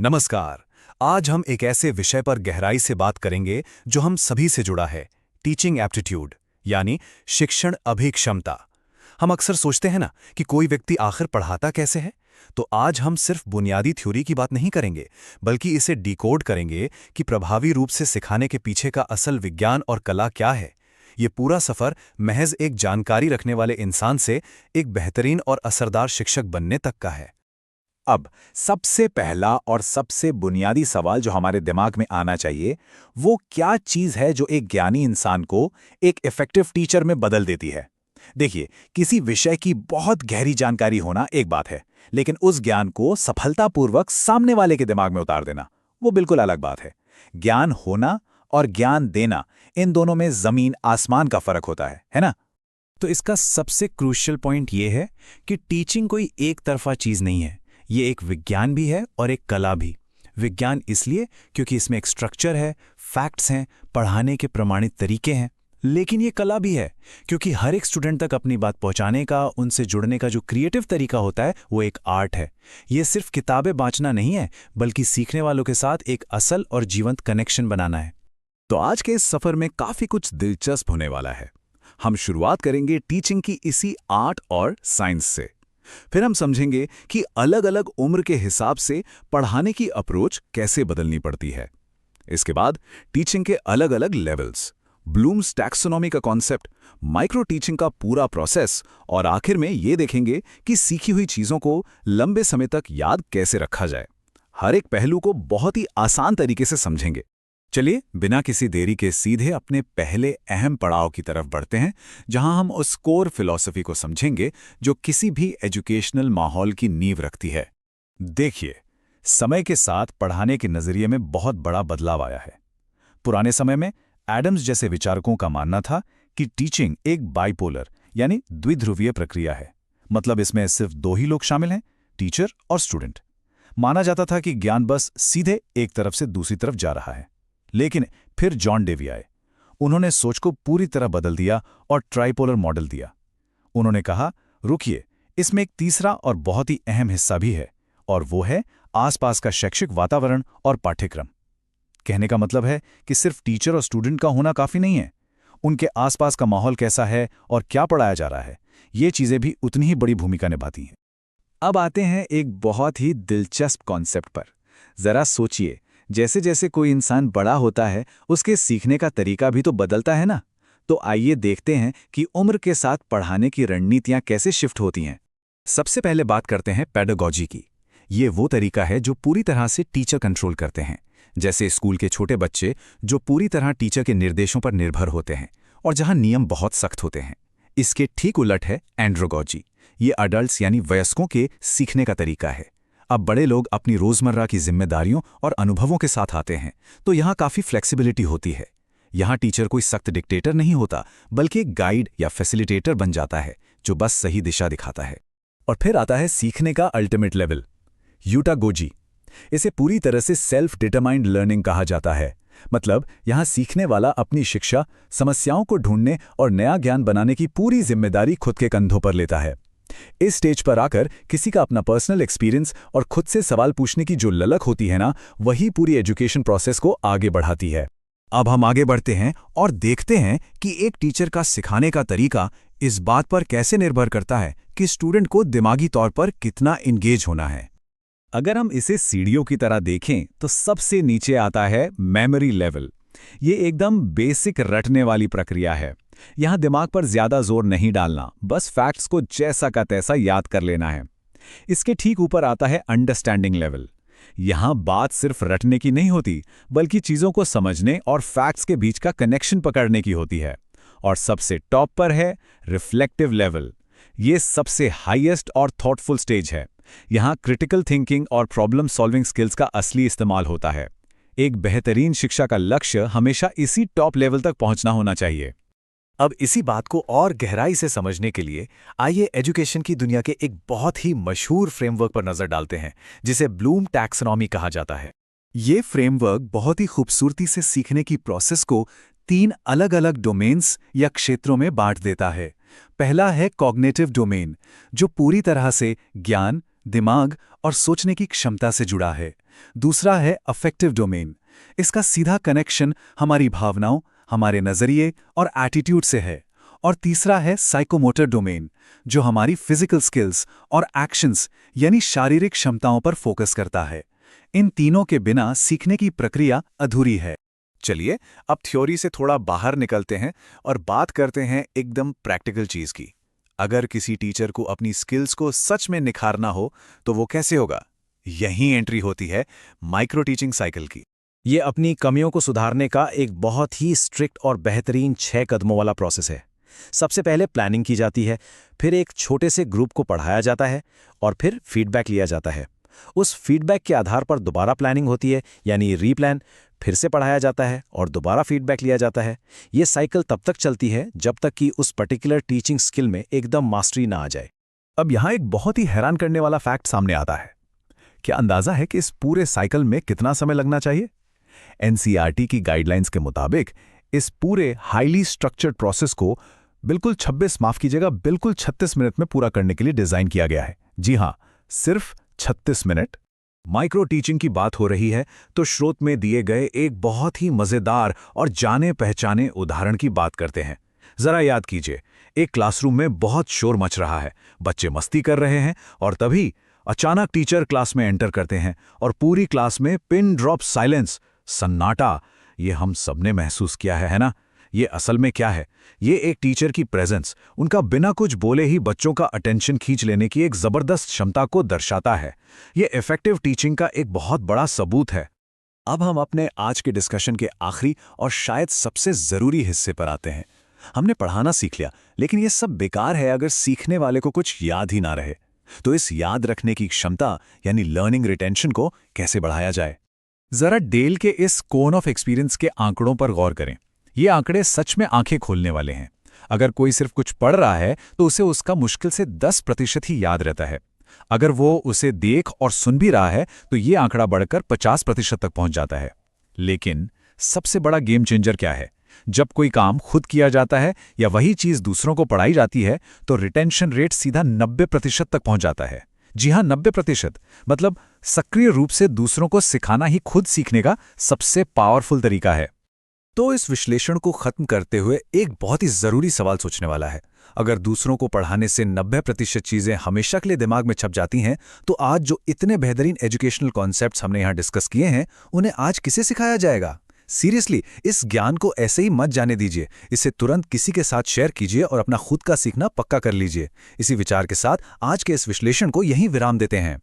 नमस्कार। आज हम एक ऐसे विषय पर गहराई से बात करेंगे जो हम सभी से जुड़ा है, टीचिंग एप्टीट्यूड, यानी शिक्षण अभिक्षमता। हम अक्सर सोचते हैं ना कि कोई व्यक्ति आखिर पढ़ाता कैसे है। तो आज हम सिर्फ बुनियादी थ्योरी की बात नहीं करेंगे, बल्कि इसे डिकोड करेंगे कि प्रभावी रूप से सिखाने के पीछे का असल विज्ञान और कला क्या है। ये पूरा सफर महज एक जानकारी रखने वाले इंसान से एक बेहतरीन और असरदार शिक्षक बनने तक का है। अब सबसे पहला और सबसे बुनियादी सवाल जो हमारे दिमाग में आना चाहिए, वो क्या चीज़ है जो एक ज्ञानी इंसान को एक इफेक्टिव टीचर में बदल देती है। देखिए, किसी विषय की बहुत गहरी जानकारी होना एक बात है, लेकिन उस ज्ञान को सफलतापूर्वक सामने वाले के दिमाग में उतार देना, वो बिल्कुल अलग बात है। ज्ञान होना और ज्ञान देना, इन दोनों में जमीन आसमान का फर्क होता है ना? तो इसका सबसे क्रूशियल पॉइंट ये है कि टीचिंग कोई एक तरफा चीज़ नहीं है। ये एक विज्ञान भी है और एक कला भी। विज्ञान इसलिए क्योंकि इसमें एक स्ट्रक्चर है, फैक्ट्स हैं, पढ़ाने के प्रमाणित तरीके हैं। लेकिन ये कला भी है क्योंकि हर एक स्टूडेंट तक अपनी बात पहुंचाने का, उनसे जुड़ने का जो क्रिएटिव तरीका होता है, वो एक आर्ट है। ये सिर्फ किताबें बांचना नहीं है, बल्कि सीखने वालों के साथ एक असल और जीवंत कनेक्शन बनाना है। तो आज के इस सफर में काफी कुछ दिलचस्प होने वाला है। हम शुरुआत करेंगे टीचिंग की इसी आर्ट और साइंस से। फिर हम समझेंगे कि अलग-अलग उम्र के हिसाब से पढ़ाने की अप्रोच कैसे बदलनी पड़ती है। इसके बाद टीचिंग के अलग-अलग लेवल्स, ब्लूम्स टैक्सोनॉमी का कॉन्सेप्ट, माइक्रो टीचिंग का पूरा प्रोसेस और आखिर में ये देखेंगे कि सीखी हुई चीज़ों को लंबे समय तक याद कैसे रखा जाए। हर एक पहलू को बहुत ही आसान तरीके से समझेंगे। चलिए, बिना किसी देरी के सीधे अपने पहले अहम पड़ाव की तरफ बढ़ते हैं, जहां हम उस कोर फिलॉसफी को समझेंगे जो किसी भी एजुकेशनल माहौल की नींव रखती है। देखिए, समय के साथ पढ़ाने के नजरिए में बहुत बड़ा बदलाव आया है। पुराने समय में एडम्स जैसे विचारकों का मानना था कि टीचिंग एक बाइपोलर यानी द्विध्रुवीय प्रक्रिया है। मतलब इसमें सिर्फ दो ही लोग शामिल हैं, टीचर और स्टूडेंट। माना जाता था कि ज्ञान बस सीधे एक तरफ से दूसरी तरफ जा रहा है। लेकिन फिर जॉन डेवी आए। उन्होंने सोच को पूरी तरह बदल दिया और ट्राइपोलर मॉडल दिया। उन्होंने कहा, रुकिए, इसमें एक तीसरा और बहुत ही अहम हिस्सा भी है, और वो है आसपास का शैक्षिक वातावरण और पाठ्यक्रम। कहने का मतलब है कि सिर्फ टीचर और स्टूडेंट का होना काफी नहीं है। उनके आसपास का माहौल कैसा है और क्या पढ़ाया जा रहा है, ये चीजें भी उतनी ही बड़ी भूमिका निभाती हैं। अब आते हैं एक बहुत ही दिलचस्प कॉन्सेप्ट पर। जरा सोचिए, जैसे जैसे कोई इंसान बड़ा होता है, उसके सीखने का तरीका भी तो बदलता है ना। तो आइए देखते हैं कि उम्र के साथ पढ़ाने की रणनीतियां कैसे शिफ्ट होती हैं। सबसे पहले बात करते हैं पेडागॉजी की। ये वो तरीका है जो पूरी तरह से टीचर कंट्रोल करते हैं। जैसे स्कूल के छोटे बच्चे जो पूरी तरह टीचर के निर्देशों पर निर्भर होते हैं और जहां नियम बहुत सख्त होते हैं। इसके ठीक उलट है एंड्रोगॉजी। ये अडल्ट्स यानी वयस्कों के सीखने का तरीका है। अब बड़े लोग अपनी रोजमर्रा की जिम्मेदारियों और अनुभवों के साथ आते हैं, तो यहाँ काफी फ्लेक्सिबिलिटी होती है। यहाँ टीचर कोई सख्त डिक्टेटर नहीं होता, बल्कि एक गाइड या फैसिलिटेटर बन जाता है जो बस सही दिशा दिखाता है। और फिर आता है सीखने का अल्टीमेट लेवल, यूटागोजी। इसे पूरी तरह से सेल्फ डिटरमाइंड लर्निंग कहा जाता है। मतलब यहाँ सीखने वाला अपनी शिक्षा, समस्याओं को ढूंढने और नया ज्ञान बनाने की पूरी जिम्मेदारी खुद के कंधों पर लेता है। इस स्टेज पर आकर किसी का अपना पर्सनल एक्सपीरियंस और खुद से सवाल पूछने की जो ललक होती है ना, वही पूरी एजुकेशन प्रोसेस को आगे बढ़ाती है। अब हम आगे बढ़ते हैं और देखते हैं कि एक टीचर का सिखाने का तरीका इस बात पर कैसे निर्भर करता है कि स्टूडेंट को दिमागी तौर पर कितना इंगेज होना है। अगर हम इसे सीढ़ियों की तरह देखें तो सबसे नीचे आता है मेमोरी लेवल। ये एकदम बेसिक रटने वाली प्रक्रिया है। यहाँ दिमाग पर ज्यादा जोर नहीं डालना, बस फैक्ट्स को जैसा का तैसा याद कर लेना है। इसके ठीक ऊपर आता है अंडरस्टैंडिंग लेवल। यहाँ बात सिर्फ रटने की नहीं होती, बल्कि चीजों को समझने और फैक्ट्स के बीच का कनेक्शन पकड़ने की होती है। और सबसे टॉप पर है रिफ्लेक्टिव लेवल। ये सबसे हाईएस्ट और थॉटफुल स्टेज है। यहाँ क्रिटिकल थिंकिंग और प्रॉब्लम सॉल्विंग स्किल्स का असली इस्तेमाल होता है। एक बेहतरीन शिक्षा का लक्ष्य हमेशा इसी टॉप लेवल तक पहुंचना होना चाहिए। अब इसी बात को और गहराई से समझने के लिए आइए एजुकेशन की दुनिया के एक बहुत ही मशहूर फ्रेमवर्क पर नजर डालते हैं, जिसे ब्लूम टैक्सोनॉमी कहा जाता है। ये फ्रेमवर्क बहुत ही खूबसूरती से सीखने की प्रोसेस को 3 अलग-अलग डोमेन्स या क्षेत्रों में बांट देता है। पहला है कॉग्निटिव डोमेन, जो पूरी तरह से ज्ञान, दिमाग और सोचने की क्षमता से जुड़ा है। दूसरा है अफेक्टिव डोमेन। इसका सीधा कनेक्शन हमारी भावनाओं, हमारे नजरिए और एटीट्यूड से है। और तीसरा है साइकोमोटर डोमेन, जो हमारी फिजिकल स्किल्स और एक्शंस यानी शारीरिक क्षमताओं पर फोकस करता है। इन तीनों के बिना सीखने की प्रक्रिया अधूरी है। चलिए अब थ्योरी से थोड़ा बाहर निकलते हैं और बात करते हैं एकदम प्रैक्टिकल चीज की। अगर किसी टीचर को अपनी स्किल्स को सच में निखारना हो तो वो कैसे होगा? यहीं एंट्री होती है माइक्रो टीचिंग साइकिल की। ये अपनी कमियों को सुधारने का एक बहुत ही स्ट्रिक्ट और बेहतरीन 6 कदमों वाला प्रोसेस है। सबसे पहले प्लानिंग की जाती है, फिर एक छोटे से ग्रुप को पढ़ाया जाता है और फिर फीडबैक लिया जाता है। उस फीडबैक के आधार पर दोबारा प्लानिंग होती है, यानी रीप्लान, फिर से पढ़ाया जाता है और दोबारा फीडबैक लिया जाता है। ये साइकिल तब तक चलती है जब तक कि उस पर्टिकुलर टीचिंग स्किल में एकदम मास्टरी ना आ जाए। अब यहाँ एक बहुत ही हैरान करने वाला फैक्ट सामने आता है। क्या अंदाजा है कि इस पूरे साइकिल में कितना समय लगना चाहिए? एनसीईआरटी की गाइडलाइंस के मुताबिक इस पूरे हाईली स्ट्रक्चर्ड प्रोसेस को बिल्कुल 36 मिनट में पूरा करने के लिए डिजाइन किया गया है। जी हां, सिर्फ 36 मिनट। माइक्रो टीचिंग की बात हो रही है तो स्रोत में दिए गए एक बहुत ही मजेदार और जाने पहचाने उदाहरण की बात करते हैं। जरा याद कीजिए, एक क्लासरूम में बहुत शोर मच रहा है, बच्चे मस्ती कर रहे हैं और तभी अचानक टीचर क्लास में एंटर करते हैं और पूरी क्लास में पिन ड्रॉप साइलेंस, सन्नाटा। ये हम सबने महसूस किया है ना? ये असल में क्या है? ये एक टीचर की प्रेजेंस, उनका बिना कुछ बोले ही बच्चों का अटेंशन खींच लेने की एक जबरदस्त क्षमता को दर्शाता है। ये इफेक्टिव टीचिंग का एक बहुत बड़ा सबूत है। अब हम अपने आज के डिस्कशन के आखिरी और शायद सबसे जरूरी हिस्से पर आते हैं। हमने पढ़ाना सीख लिया, लेकिन ये सब बेकार है अगर सीखने वाले को कुछ याद ही ना रहे। तो इस याद रखने की क्षमता यानी लर्निंग रिटेंशन को कैसे बढ़ाया जाए? जरा डेल के इस कोन ऑफ एक्सपीरियंस के आंकड़ों पर गौर करें। ये आंकड़े सच में आंखें खोलने वाले हैं। अगर कोई सिर्फ कुछ पढ़ रहा है तो उसे उसका मुश्किल से 10% ही याद रहता है। अगर वो उसे देख और सुन भी रहा है तो ये आंकड़ा बढ़कर 50% तक पहुंच जाता है। लेकिन सबसे बड़ा गेम चेंजर क्या है? जब कोई काम खुद किया जाता है या वही चीज दूसरों को पढ़ाई जाती है तो रिटेंशन रेट सीधा 90% तक पहुंच जाता है। जी हां, 90%। मतलब सक्रिय रूप से दूसरों को सिखाना ही खुद सीखने का सबसे पावरफुल तरीका है। तो इस विश्लेषण को खत्म करते हुए एक बहुत ही जरूरी सवाल सोचने वाला है। अगर दूसरों को पढ़ाने से 90% चीजें हमेशा के लिए दिमाग में छप जाती हैं, तो आज जो इतने बेहतरीन एजुकेशनल कॉन्सेप्ट्स हमने यहाँ डिस्कस किए हैं, उन्हें आज किसे सिखाया जाएगा? सीरियसली, इस ज्ञान को ऐसे ही मत जाने दीजिए। इसे तुरंत किसी के साथ शेयर कीजिए और अपना खुद का सीखना पक्का कर लीजिए। इसी विचार के साथ आज के इस विश्लेषण को यहीं विराम देते हैं।